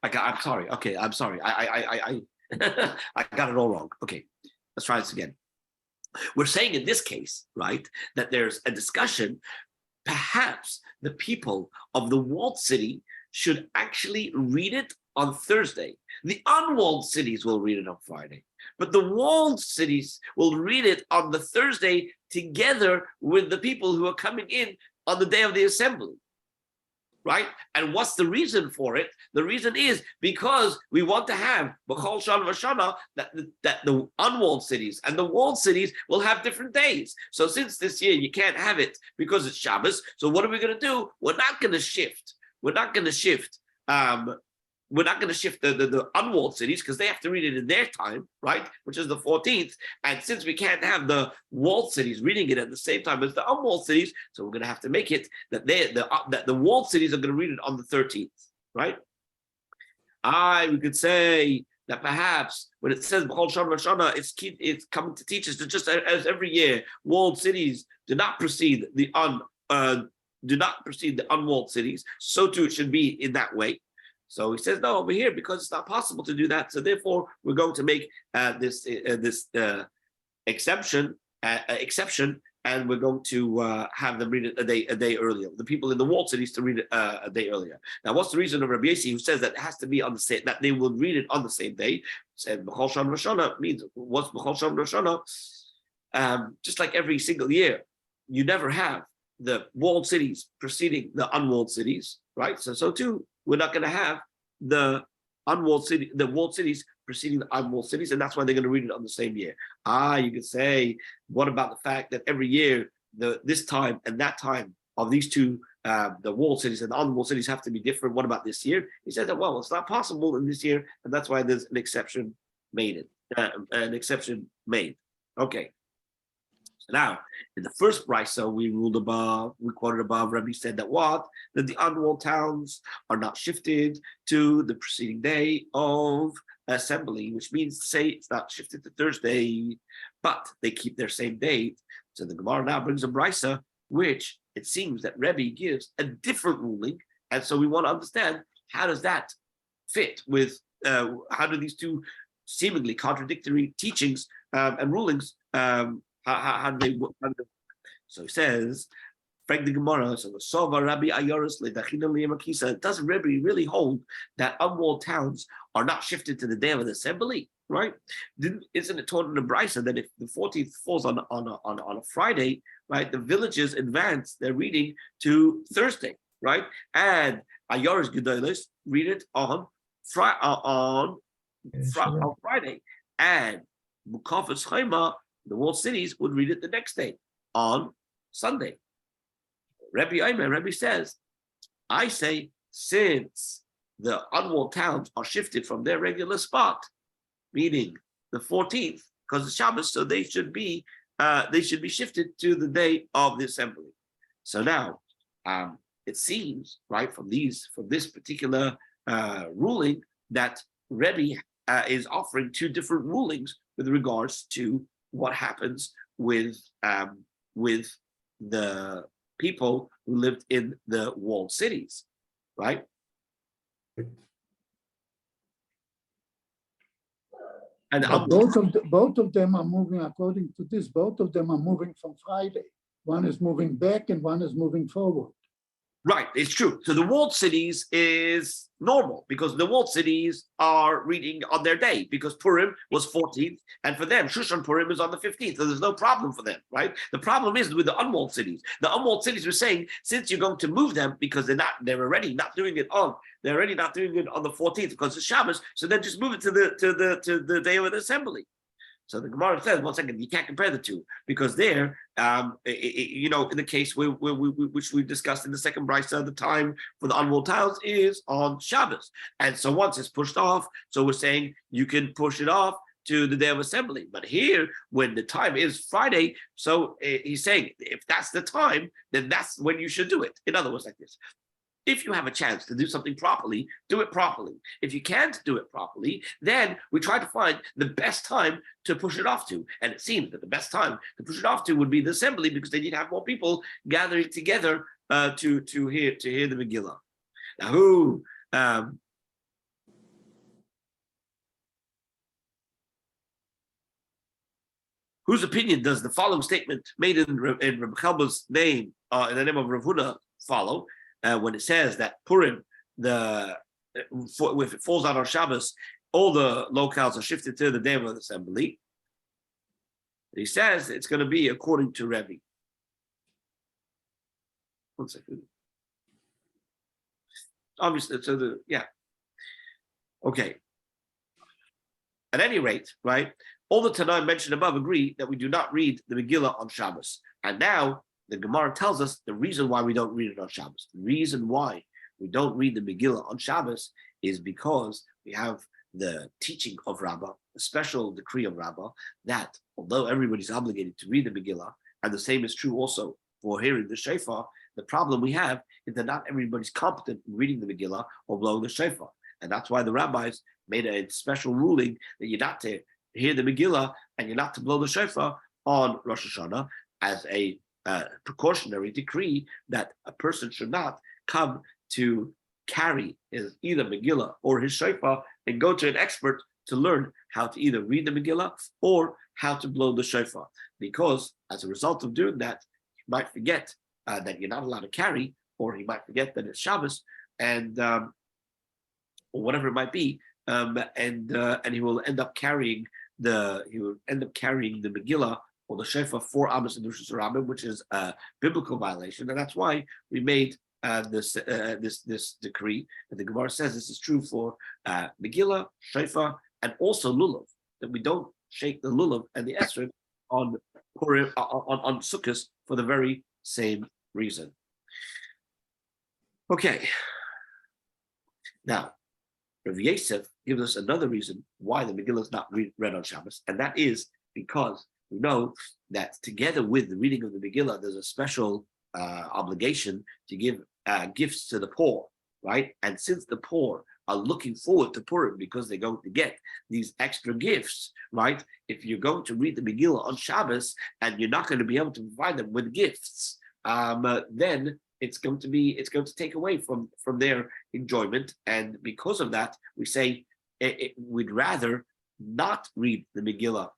Okay, I'm sorry. I got it all wrong. Okay, let's try this again. We're saying in this case, right, that there's a discussion perhaps the people of the walled city should actually read it on Thursday. The unwalled cities will read it on Friday, but the walled cities will read it on the Thursday together with the people who are coming in on the day of the assembly. Right? And what's the reason for it? The reason is because we want to have B'chol Shana V'Shana that the unwalled cities and the walled cities will have different days. So since this year you can't have it because it's Shabbos, so what are we going to do? We're not going to shift. We're not going to shift. We're not going to shift the unwalled cities because they have to read it in their time, right? Which is the 14th. And since we can't have the walled cities reading it at the same time as the unwalled cities, so we're going to have to make it that that the walled cities are going to read it on the 13th, right? We could say that perhaps when it says B'chol Shana V'Shana, it's coming to teach us that just as every year, walled cities do not precede the unwalled cities. So too it should be in that way. So he says, no, over here, because it's not possible to do that. So therefore, we're going to make this exception, and we're going to have them read it a day earlier. The people in the walled cities to read it a day earlier. Now, what's the reason of Rabbi Yossi, who says that it has to be on the same, that they will read it on the same day? Said B'chol Shana V'Shana means what's B'chol Shana V'Shana? Just like every single year, you never have the walled cities preceding the unwalled cities, right? So too, we're not going to have the walled cities preceding the unwalled cities, and that's why they're going to read it on the same year. You could say, what about the fact that every year, this time and that time of these two, the walled cities and the unwalled cities have to be different? What about this year? He said that, well, it's not possible in this year, and that's why there's an exception made. Okay. Now, in the first brisa we quoted above, Rabbi said that that the unwalled towns are not shifted to the preceding day of assembly, which means to say it's not shifted to Thursday, but they keep their same date. So the Gemara now brings a brisa, which it seems that Rebbe gives a different ruling, and so we want to understand how does that fit with how do these two seemingly contradictory teachings and rulings how do they work? So he says, Frank the Gemara, so the Sova Rabbi Ayoris Ledachina Liyamakisa, doesn't Rabbi really hold that unwalled towns are not shifted to the day of the assembly, right? Isn't it taught in the Brisa that if the 14th falls on a Friday, right, the villages advance their reading to Thursday, right? And Ayoris Gedolos read it on Friday, and Mukafas Chaima, the walled cities, would read it the next day on Sunday. Rabbi says, I say, since the unwalled towns are shifted from their regular spot, meaning the 14th, because it's Shabbos, so they should be shifted to the day of the assembly. So now, it seems, right, from this particular ruling, that Rebbe is offering two different rulings with regards to what happens with the people who lived in the walled cities, right? And both of them are moving, according to this, both of them are moving from Friday. One is moving back and one is moving forward. Right, it's true. So the walled cities is normal because the walled cities are reading on their day because Purim was 14th, and for them, Shushan Purim is on the 15th, so there's no problem for them, right? The problem is with the unwalled cities. The unwalled cities were saying, since you're going to move them because they're already not doing it on the 14th because it's Shabbos, so then just move it to the day of the assembly. So the Gemara says, one second, you can't compare the two because there, in the case which we discussed in the second brisa, the time for the unwalled towns is on Shabbos. And so once it's pushed off, so we're saying you can push it off to the day of assembly. But here, when the time is Friday, so he's saying, if that's the time, then that's when you should do it. In other words, like this. If you have a chance to do something properly, do it properly. If you can't do it properly, then we try to find the best time to push it off to. And it seems that the best time to push it off to would be the assembly because they need to have more people gathering together to hear the Megillah. Now, Whose opinion does the following statement made in Rabbi Chelba's name, in the name of Rav Huna, follow? When it says that Purim, if it falls out on Shabbos, all the locales are shifted to the day of the assembly. He says it's going to be according to Rebbe. 1 second. Obviously, okay. At any rate, right? All the Tanaim mentioned above agree that we do not read the Megillah on Shabbos. And now the Gemara tells us the reason why we don't read it on Shabbos. The reason why we don't read the Megillah on Shabbos is because we have the teaching of Rabbah, the special decree of Rabbah, that although everybody's obligated to read the Megillah, and the same is true also for hearing the shofar, the problem we have is that not everybody's competent in reading the Megillah or blowing the shofar. And that's why the rabbis made a special ruling that you're not to hear the Megillah and you're not to blow the shofar on Rosh Hashanah as a precautionary decree that a person should not come to carry his either Megillah or his shofar and go to an expert to learn how to either read the Megillah or how to blow the shofar. Because as a result of doing that, you might forget that you're not allowed to carry, or he might forget that it's Shabbos, and or whatever it might be, and he will end up carrying the Megillah or the shofar for Amos and Dushas Rabbim, which is a biblical violation, and that's why we made this decree. And the Gemara says this is true for Megillah, shofar, and also lulav, that we don't shake the lulav and the esrog on Sukkot for the very same reason. Okay. Now, Rav Yosef gives us another reason why the Megillah is not read on Shabbos, and that is because we know that together with the reading of the Megillah, there's a special obligation to give gifts to the poor, right? And since the poor are looking forward to Purim because they're going to get these extra gifts, right? If you're going to read the Megillah on Shabbos and you're not going to be able to provide them with gifts, then it's going to take away from their enjoyment. And because of that, we say we'd rather not read the Megillah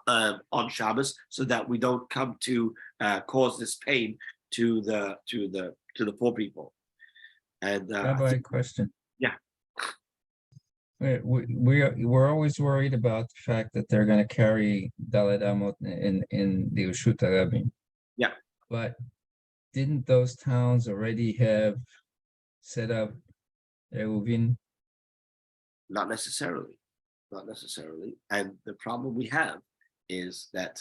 on Shabbos, so that we don't come to cause this pain to the poor people. And Rabbi, question. Yeah. We're always worried about the fact that they're going to carry Daled Amot in the Reshut HaRabim. Yeah. But didn't those towns already have set up Eruvin? Not necessarily. And the problem we have is that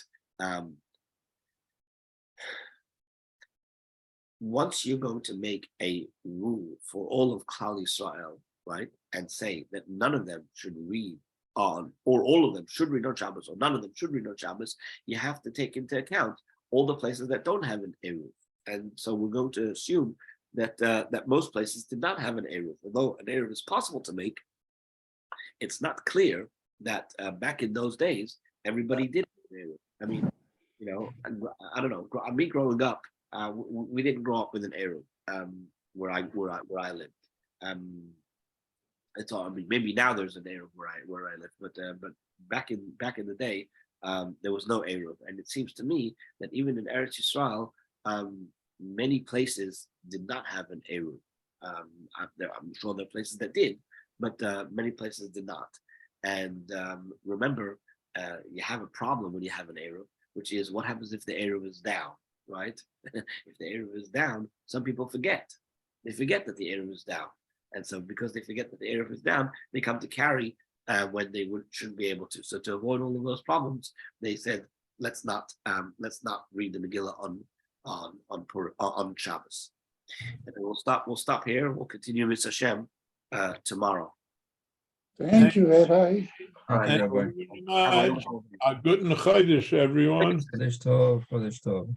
once you're going to make a rule for all of Klal Yisrael, right, and say that none of them should read on, or all of them should read on Shabbos, or none of them should read on Shabbos, you have to take into account all the places that don't have an Eruv. And so we're going to assume that that most places did not have an Eruv. Although an Eruv is possible to make, it's not clear that back in those days, everybody did have an Eruv. I mean, I don't know. Me growing up, we didn't grow up with an Eruv where I lived. It's all. I mean, maybe now there's an Eruv where I live, but back in the day, there was no Eruv, and it seems to me that even in Eretz Yisrael, many places did not have an Eruv. I'm sure there are places that did, but many places did not. And remember, you have a problem when you have an Eruv, which is what happens if the Eruv is down, right? If the Eruv is down, some people forget. They forget that the Eruv is down. And so because they forget that the Eruv is down, they come to carry when they shouldn't be able to. So to avoid all of those problems, they said, let's not read the Megillah on Shabbos. And we'll stop here. We'll continue with Hashem tomorrow. Thank you, Rabbi. Okay, Rabbi. Good Chodesh, everyone. Chodesh Tov, Chodesh Tov.